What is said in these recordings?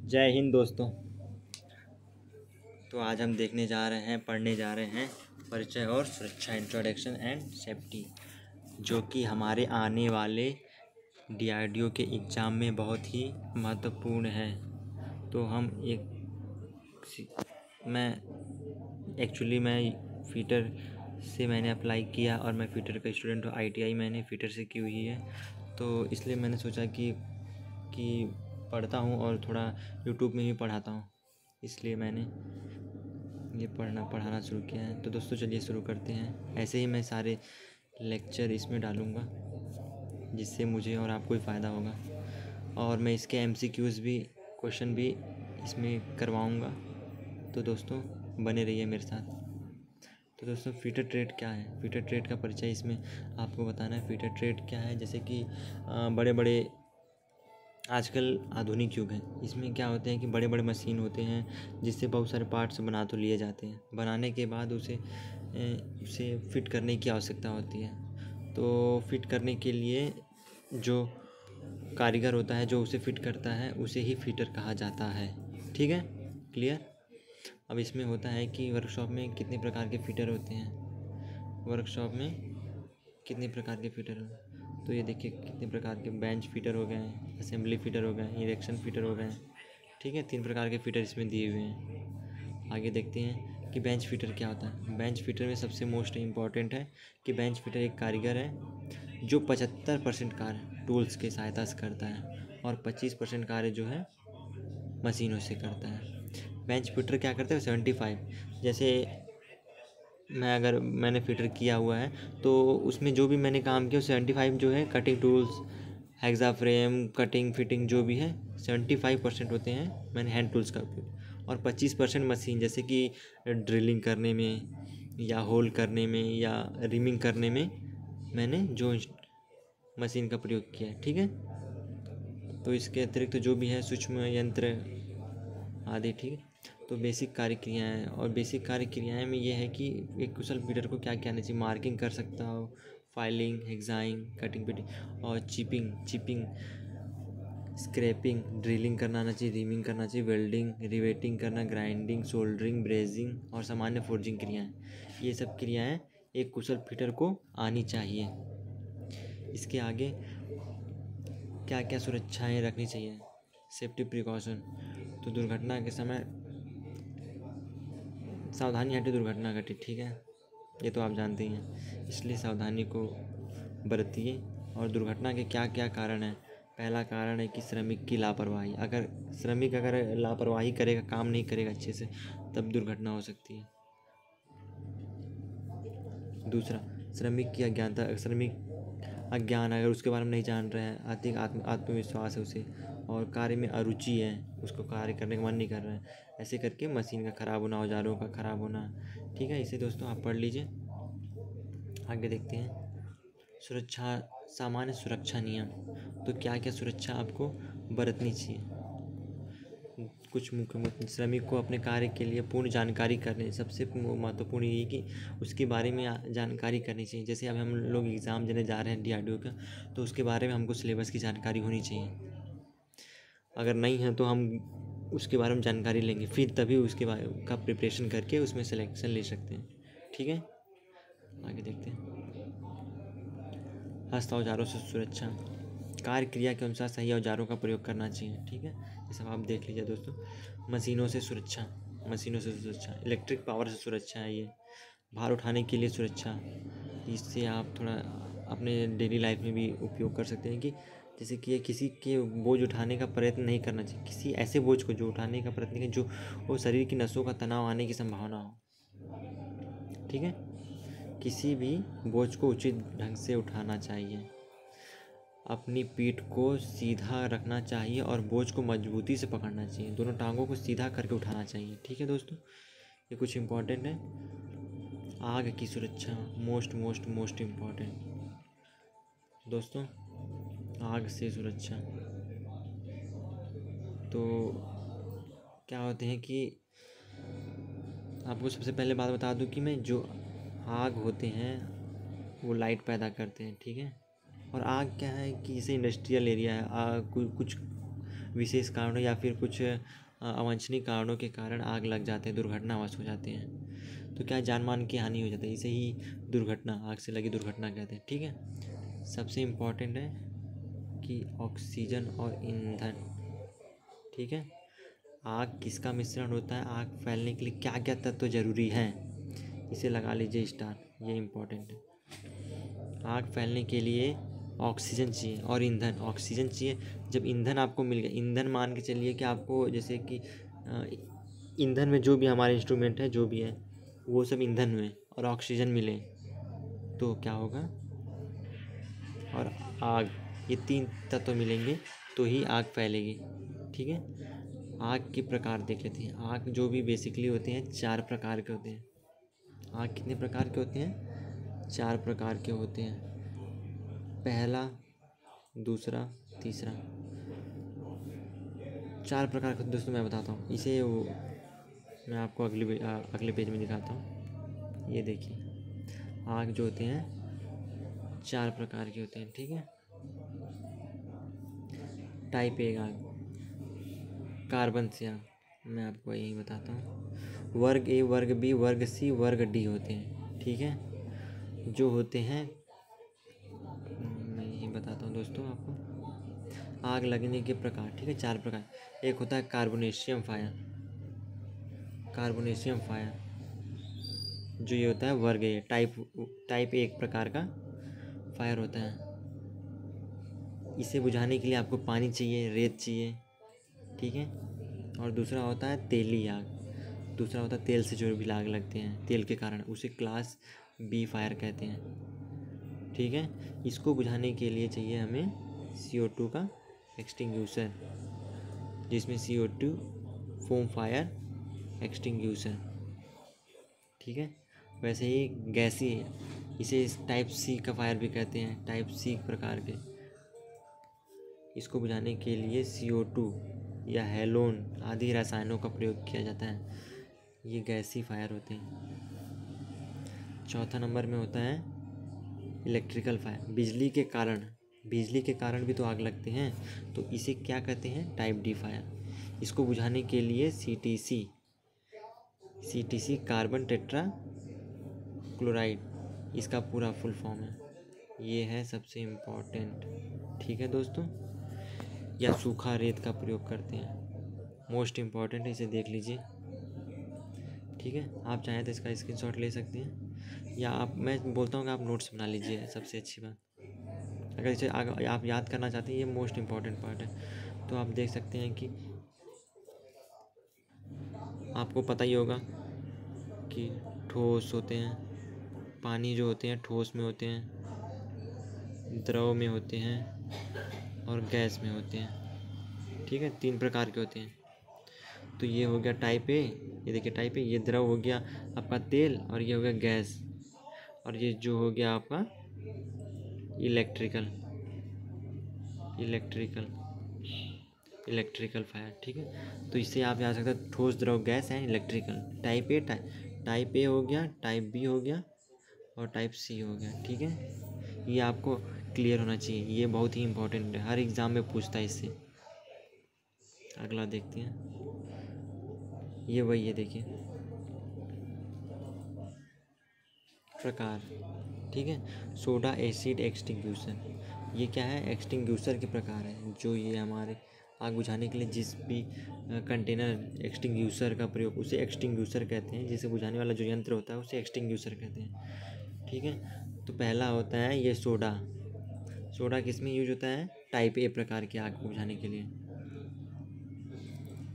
जय हिंद दोस्तों। तो आज हम पढ़ने जा रहे हैं परिचय और सुरक्षा, इंट्रोडक्शन एंड सेफ्टी, जो कि हमारे आने वाले डीआरडीओ के एग्ज़ाम में बहुत ही महत्वपूर्ण है। तो मैं फ़िटर से मैंने अप्लाई किया और मैं फ़िटर का स्टूडेंट हूँ। आईटीआई मैंने फ़िटर से की हुई है, तो इसलिए मैंने सोचा कि पढ़ता हूँ और थोड़ा यूट्यूब में भी पढ़ाता हूँ, इसलिए मैंने ये पढ़ाना शुरू किया है। तो दोस्तों चलिए शुरू करते हैं। ऐसे ही मैं सारे लेक्चर इसमें डालूँगा, जिससे मुझे और आपको ही फ़ायदा होगा, और मैं इसके एमसीक्यूज़ भी, क्वेश्चन भी इसमें करवाऊँगा। तो दोस्तों बने रहिए मेरे साथ। तो दोस्तों फ़िटर ट्रेड क्या है? फ़िटर ट्रेड का परिचय इसमें आपको बताना है। फ़िटर ट्रेड क्या है? जैसे कि बड़े बड़े आजकल आधुनिक युग है, इसमें क्या होते हैं कि बड़े बड़े मशीन होते हैं जिससे बहुत सारे पार्ट्स बना तो लिए जाते हैं। बनाने के बाद उसे फिट करने की आवश्यकता होती है। तो फिट करने के लिए जो कारीगर होता है, जो उसे फिट करता है, उसे ही फिटर कहा जाता है। ठीक है, क्लियर? अब इसमें होता है कि वर्कशॉप में कितने प्रकार के फिटर होते हैं। वर्कशॉप में कितने प्रकार के फिटर होते हैं, तो ये देखिए कितने प्रकार के बेंच फिटर हो गए हैं, असेंबली फिटर हो गए हैं, इरेक्शन फिटर हो गए हैं। ठीक है, 3 प्रकार के फिटर इसमें दिए हुए हैं। आगे देखते हैं कि बेंच फिटर क्या होता है। बेंच फिटर में सबसे मोस्ट इम्पॉर्टेंट है कि बेंच फिटर एक कारीगर है जो 75% कार्य टूल्स की सहायता से करता है और 25% कार्य जो है मशीनों से करता है। बेंच फिटर क्या करता है? 75, जैसे मैंने फ़िटर किया हुआ है, तो उसमें जो भी मैंने काम किया 75 जो है cutting tools, hexa frame, cutting fitting जो भी है 75% होते हैं मैंने हैंड टूल्स का उपयोग, और 25% मशीन, जैसे कि ड्रिलिंग करने में या होल करने में या रिमिंग करने में मैंने जो मशीन का प्रयोग किया है। ठीक है, तो इसके अतिरिक्त जो भी है सूक्ष्म यंत्र आदि। ठीक है, तो बेसिक कार्य क्रियाएँ, और बेसिक कार्य क्रियाएँ में ये है कि एक कुशल फीडर को क्या क्या आना चाहिए। मार्किंग कर सकता हो, फाइलिंग, हेक्साइंग, कटिंग पिटिंग, और चिपिंग, स्क्रैपिंग, ड्रिलिंग करना आना चाहिए, रीमिंग करना चाहिए, वेल्डिंग, रिवेटिंग करना, ग्राइंडिंग, सोल्डरिंग, ब्रेजिंग और सामान्य फोर्जिंग क्रियाएँ। ये सब क्रियाएँ एक कुशल फीडर को आनी चाहिए। इसके आगे क्या क्या सुरक्षाएँ रखनी चाहिए, सेफ्टी प्रिकॉशन। तो दुर्घटना के समय सावधानी हटे दुर्घटना घटे। ठीक है, ये तो आप जानते ही हैं, इसलिए सावधानी को बरतिए। और दुर्घटना के क्या क्या कारण हैं? पहला कारण है कि श्रमिक की लापरवाही। अगर श्रमिक लापरवाही करेगा, काम नहीं करेगा अच्छे से, तब दुर्घटना हो सकती है। दूसरा, श्रमिक की अज्ञानता। अज्ञान, अगर उसके बारे में नहीं जान रहा है, अधिक आत्मविश्वास है उसे, और कार्य में अरुचि है, उसको कार्य करने का मन नहीं कर रहा है, ऐसे करके मशीन का ख़राब होना, औजारों का ख़राब होना। ठीक है, इसे दोस्तों आप पढ़ लीजिए। आगे देखते हैं सुरक्षा, सामान्य सुरक्षा नियम। तो क्या क्या सुरक्षा आपको बरतनी चाहिए? कुछ मुख्य श्रमिक को अपने कार्य के लिए पूर्ण जानकारी करनी। सबसे महत्वपूर्ण ये कि उसके बारे में जानकारी करनी चाहिए। जैसे अब हम लोग एग्ज़ाम देने जा रहे हैं डीआरडीओ का, तो उसके बारे में हमको सिलेबस की जानकारी होनी चाहिए। अगर नहीं है तो हम उसके बारे में जानकारी लेंगे, फिर तभी उसके बारे का प्रिपरेशन करके उसमें सिलेक्शन ले सकते हैं। ठीक है, आगे देखते हैं। हस्त औजारों से सुरक्षा। कार्य क्रिया के अनुसार सही औजारों का प्रयोग करना चाहिए। ठीक है, ये सब आप देख लीजिए दोस्तों। मशीनों से सुरक्षा, इलेक्ट्रिक पावर से सुरक्षा है ये। भार उठाने के लिए सुरक्षा, इससे आप थोड़ा अपने डेली लाइफ में भी उपयोग कर सकते हैं कि जैसे कि किसी के बोझ उठाने का प्रयत्न नहीं करना चाहिए, किसी ऐसे बोझ को जो उठाने का प्रयत्न करें जो वो शरीर की नसों का तनाव आने की संभावना हो। ठीक है, किसी भी बोझ को उचित ढंग से उठाना चाहिए, अपनी पीठ को सीधा रखना चाहिए और बोझ को मजबूती से पकड़ना चाहिए, दोनों टांगों को सीधा करके उठाना चाहिए। ठीक है दोस्तों, ये कुछ इम्पोर्टेंट है। आग की सुरक्षा, मोस्ट इम्पॉर्टेंट दोस्तों, आग से सुरक्षा। तो क्या होते हैं कि आपको सबसे पहले बात बता दूं कि मैं जो आग होते हैं वो लाइट पैदा करते हैं। ठीक है, और आग क्या है कि जैसे इंडस्ट्रियल एरिया है, आग कुछ विशेष कारणों या फिर कुछ अवांछनीय कारणों के कारण आग लग जाते हैं, दुर्घटनावश हो जाते हैं, तो क्या जान मान की हानि हो जाती है। इसे ही दुर्घटना, आग से लगी दुर्घटना कहते हैं। ठीक है, सबसे इम्पोर्टेंट है कि ऑक्सीजन और ईंधन। ठीक है, आग किसका मिश्रण होता है, आग फैलने के लिए क्या क्या तत्व जरूरी हैं, इसे लगा लीजिए स्टार, ये इम्पोर्टेंट है। आग फैलने के लिए ऑक्सीजन चाहिए और ईंधन। ऑक्सीजन चाहिए, जब ईंधन आपको मिल गया, ईंधन मान के चलिए कि आपको जैसे कि ईंधन में जो भी हमारे इंस्ट्रूमेंट है जो भी है वो सब ईंधन में, और ऑक्सीजन मिले तो क्या होगा, और आग, ये 3 तत्व मिलेंगे तो ही आग फैलेगी। ठीक है, आग के प्रकार देख लेते हैं। आग जो भी बेसिकली होते हैं 4 प्रकार के होते हैं। आग कितने प्रकार के होते हैं, 4 प्रकार के होते हैं। पहला, दूसरा, तीसरा, 4 प्रकार के दोस्तों मैं बताता हूँ। इसे मैं आपको अगले पेज में दिखाता हूँ। ये देखिए, आग जो होते हैं 4 प्रकार के होते हैं। ठीक है, टाइप ए आग, कार्बन से आग, मैं आपको यही बताता हूँ। वर्ग ए, वर्ग बी, वर्ग सी, वर्ग डी होते हैं। ठीक है, जो होते हैं मैं यही बताता हूँ दोस्तों आपको। आग लगने के प्रकार, ठीक है, 4 प्रकार। एक होता है कार्बोनेशियम फायर, कार्बोनेशियम फायर जो ये होता है वर्ग ए, टाइप एक प्रकार का फायर होता है। इसे बुझाने के लिए आपको पानी चाहिए, रेत चाहिए। ठीक है, और दूसरा होता है तेली आग, दूसरा होता है तेल से जो भी आग लगते हैं तेल के कारण, उसे क्लास बी फायर कहते हैं। ठीक है, इसको बुझाने के लिए चाहिए हमें CO2 का एक्सटिंग्यूशर, जिसमें CO2 फोम फायर एक्सटिंग्यूशर। ठीक है, वैसे ही गैसी, इसे टाइप सी का फायर भी कहते हैं, टाइप सी प्रकार के। इसको बुझाने के लिए CO2 या हेलोन आदि रसायनों का प्रयोग किया जाता है। ये गैसी फायर होते हैं। चौथा नंबर में होता है इलेक्ट्रिकल फायर, बिजली के कारण, बिजली के कारण भी तो आग लगते हैं, तो इसे क्या कहते हैं, टाइप डी फायर। इसको बुझाने के लिए CTC कार्बन टेट्रा क्लोराइड, इसका पूरा फुल फॉर्म है, ये है सबसे इम्पोर्टेंट। ठीक है दोस्तों, या सूखा रेत का प्रयोग करते हैं, मोस्ट इम्पॉर्टेंट, इसे देख लीजिए। ठीक है, आप चाहें तो इसका स्क्रीनशॉट ले सकते हैं, या मैं बोलता हूँ कि आप नोट्स बना लीजिए, सबसे अच्छी बात। अगर इसे आप याद करना चाहते हैं, ये मोस्ट इम्पॉर्टेंट पार्ट है। तो आप देख सकते हैं कि आपको पता ही होगा कि ठोस होते हैं, पानी जो होते हैं ठोस में होते हैं, द्रव में होते हैं और गैस में होते हैं। ठीक है, 3 प्रकार के होते हैं। तो ये हो गया टाइप ए, ये देखिए टाइप ए, ये द्रव हो गया आपका तेल, और ये हो गया गैस, और ये जो हो गया आपका इलेक्ट्रिकल फायर। ठीक है, तो इससे आप याद सकते हैं ठोस, द्रव, gas and electrical. Type A हो गया, टाइप बी हो गया और टाइप सी हो गया। ठीक है, ये आपको क्लियर होना चाहिए, ये बहुत ही इंपॉर्टेंट है, हर एग्ज़ाम में पूछता है इससे। अगला देखते हैं, ये वही है, देखिए प्रकार। ठीक है, सोडा एसिड एक्सटिंग्यूशर, ये क्या है, एक्सटिंग्यूशर के प्रकार है, जो ये हमारे आग बुझाने के लिए जिस भी कंटेनर एक्सटिंग्यूशर का प्रयोग, उसे एक्सटिंग्यूशर कहते हैं। जिसे बुझाने वाला जो यंत्र होता है उसे एक्सटिंग्यूशर कहते हैं। ठीक है, तो पहला होता है ये सोडा किस में यूज होता है, टाइप ए प्रकार की आग को बुझाने के लिए।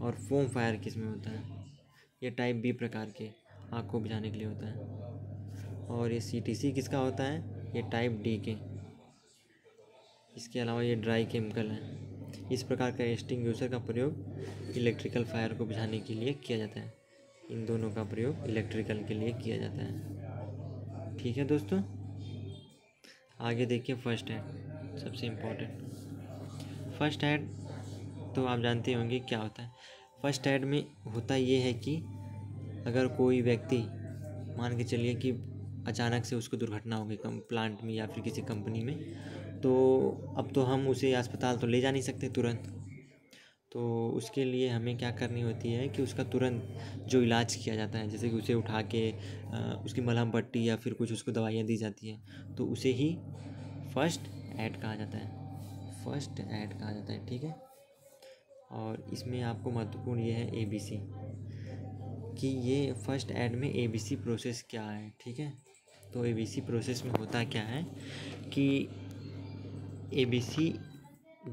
और फोम फायर किस में होता है, ये टाइप बी प्रकार के आग को बुझाने के लिए होता है। और ये CTC किसका होता है, ये टाइप डी के। इसके अलावा ये ड्राई केमिकल है। इस प्रकार का एक्सटिंग्यूशर का प्रयोग इलेक्ट्रिकल फायर को बुझाने के लिए किया जाता है। इन दोनों का प्रयोग इलेक्ट्रिकल के लिए किया जाता है। ठीक है दोस्तों, आगे देखिए फर्स्ट एड, सबसे इम्पोर्टेंट। फर्स्ट एड तो आप जानते होंगे क्या होता है। फर्स्ट एड में होता ये है कि अगर कोई व्यक्ति, मान के चलिए कि अचानक से उसको दुर्घटना हो गई प्लांट में या फिर किसी कंपनी में, तो अब तो हम उसे अस्पताल तो ले जा नहीं सकते तुरंत, तो उसके लिए हमें क्या करनी होती है कि उसका तुरंत जो इलाज किया जाता है, जैसे कि उसे उठा के उसकी मलहम पट्टी या फिर कुछ उसको दवाइयाँ दी जाती हैं, तो उसे ही फर्स्ट एड कहा जाता है, फर्स्ट एड कहा जाता है। ठीक है, और इसमें आपको महत्वपूर्ण ये है ABC कि ये फर्स्ट एड में ABC प्रोसेस क्या है। ठीक है, तो ABC प्रोसेस में होता क्या है कि ABC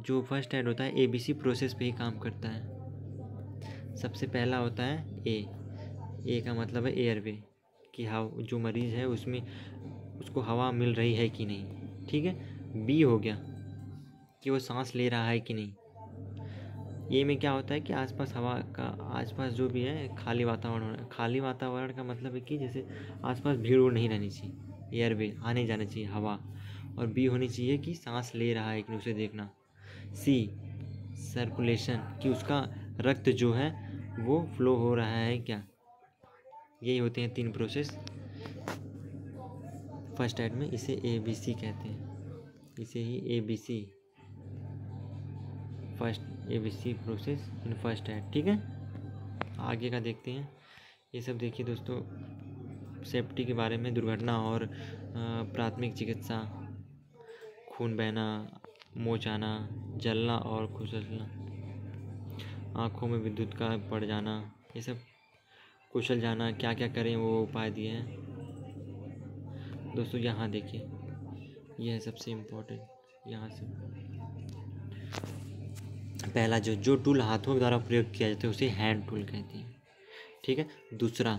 जो फर्स्ट एड होता है ABC प्रोसेस पे ही काम करता है। सबसे पहला होता है ए का मतलब है एयरवे, कि हवा जो मरीज़ है उसमें उसको हवा मिल रही है कि नहीं। ठीक है, B हो गया कि वो सांस ले रहा है कि नहीं। ये में क्या होता है कि आसपास हवा का आसपास जो भी है खाली वातावरण होना। खाली वातावरण का मतलब है कि जैसे आसपास भीड़ उड़ नहीं रहनी चाहिए, एयरवे आने जाना चाहिए हवा। और B होनी चाहिए कि सांस ले रहा है कि नहीं, उसे देखना। C सर्कुलेशन, कि उसका रक्त जो है वो फ्लो हो रहा है क्या। यही होते हैं 3 प्रोसेस फर्स्ट एड में। इसे ABC कहते हैं, इसे ही ABC ABC process in first aid. ठीक है, आगे का देखते हैं। ये सब देखिए दोस्तों सेफ्टी के बारे में, दुर्घटना और प्राथमिक चिकित्सा, खून बहना, मोच आना, जलना और खुसलना, आँखों में विद्युत का पड़ जाना, ये सब कुचल जाना, क्या क्या करें वो उपाय दिए हैं दोस्तों। यहाँ देखिए, यह है सबसे इम्पोर्टेंट। यहाँ से पहला जो टूल हाथों द्वारा प्रयोग किया जाता है उसे हैंड टूल कहते हैं। ठीक है, दूसरा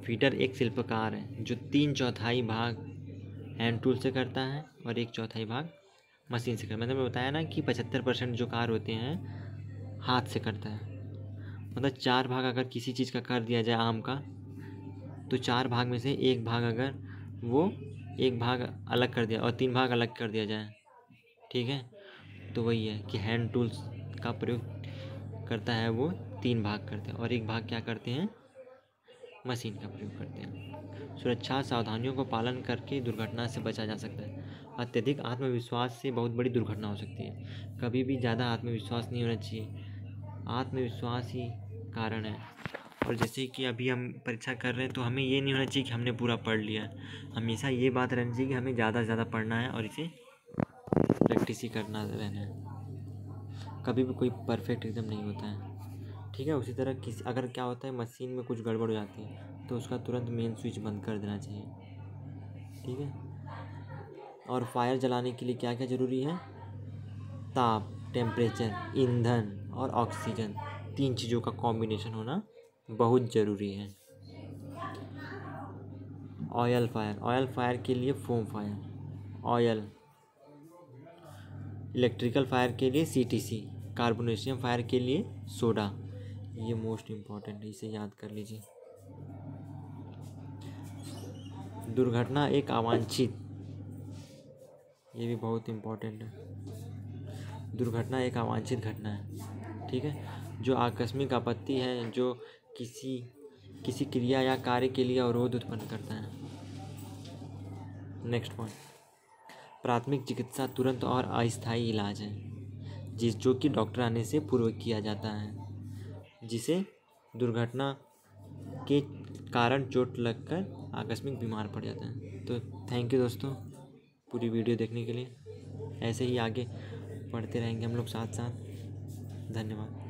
फीटर एक शिल्पकार है जो 3/4 भाग हैंड टूल से करता है और 1/4 भाग मशीन से करता है। मैंने बताया ना कि 75% जो कार्य होते हैं हाथ से करता है। मतलब 4 भाग अगर किसी चीज़ का कर दिया जाए आम का, तो 4 भाग में से 1 भाग अगर वो 1 भाग अलग कर दिया और 3 भाग अलग कर दिया जाए, ठीक है, तो वही है कि हैंड टूल्स का प्रयोग करता है वो 3 भाग करते हैं और 1 भाग क्या करते हैं, मशीन का प्रयोग करते हैं। सुरक्षा सावधानियों को पालन करके दुर्घटना से बचा जा सकता है। अत्यधिक आत्मविश्वास से बहुत बड़ी दुर्घटना हो सकती है। कभी भी ज़्यादा आत्मविश्वास नहीं होना चाहिए, आत्मविश्वास ही कारण है। और जैसे कि अभी हम परीक्षा कर रहे हैं तो हमें ये नहीं होना चाहिए कि हमने पूरा पढ़ लिया। हमेशा ये बात रहनी चाहिए कि हमें ज़्यादा से ज़्यादा पढ़ना है और इसे प्रैक्टिस ही करना रहना है। कभी भी कोई परफेक्ट एकदम नहीं होता है। ठीक है, उसी तरह किसी अगर क्या होता है मशीन में कुछ गड़बड़ हो जाती है तो उसका तुरंत मेन स्विच बंद कर देना चाहिए। ठीक है, और फायर जलाने के लिए क्या क्या ज़रूरी है, ताप, टेम्परेचर, ईंधन और ऑक्सीजन, 3 चीज़ों का कॉम्बिनेशन होना बहुत ज़रूरी है। ऑयल फायर के लिए foam fire, oil. Electrical fire के लिए CTC, कार्बोनेशियम फायर के लिए सोडा। ये मोस्ट इम्पॉर्टेंट है, इसे याद कर लीजिए। दुर्घटना एक अवांछित, ये भी बहुत इम्पॉर्टेंट है। दुर्घटना एक अवांछित घटना है, ठीक है, जो आकस्मिक आपत्ति है जो किसी क्रिया या कार्य के लिए अवरोध उत्पन्न करता है। नेक्स्ट पॉइंट, प्राथमिक चिकित्सा तुरंत और अस्थायी इलाज है जो कि डॉक्टर आने से पूर्व किया जाता है, जिसे दुर्घटना के कारण चोट लगकर आकस्मिक बीमार पड़ जाता है। तो थैंक यू दोस्तों पूरी वीडियो देखने के लिए। ऐसे ही आगे पढ़ते रहेंगे हम लोग साथ साथ। धन्यवाद।